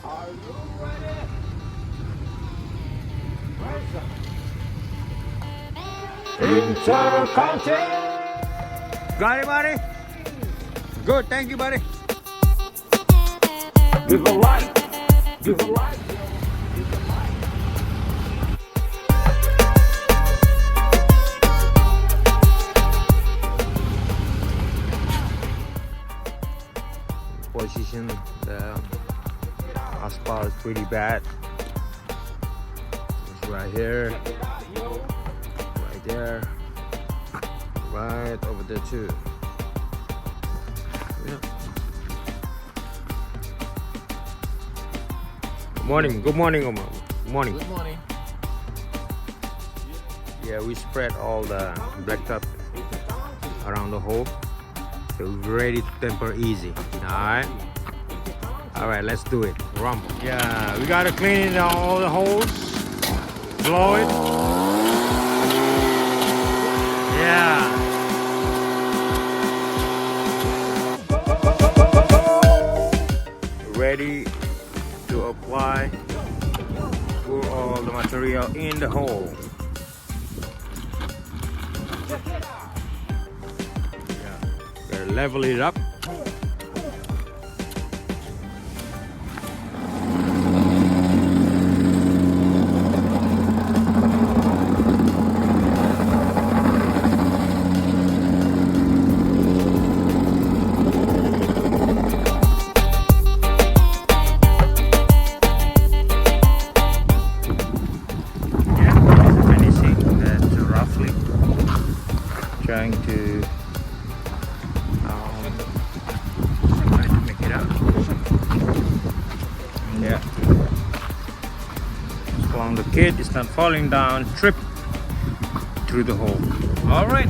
Are you ready? Intercontinental. Got it, buddy? Good, thank you, buddy. Give a like. Give a like. Position, the asphalt is pretty bad. It's right here, right there, right over there too. Yeah. Good morning, good morning, good morning. Good morning. Yeah, we spread all the blacktop around the hole. So we're ready to temper easy. Alright, let's do it. Rumble. Yeah, we gotta clean all the holes. Blow it. Yeah. Ready to apply. Pour all the material in the hole. Level it up. Finishing that roughly. Trying to make it up. Yeah. As long as the kid is not falling down, trip through the hole. All right.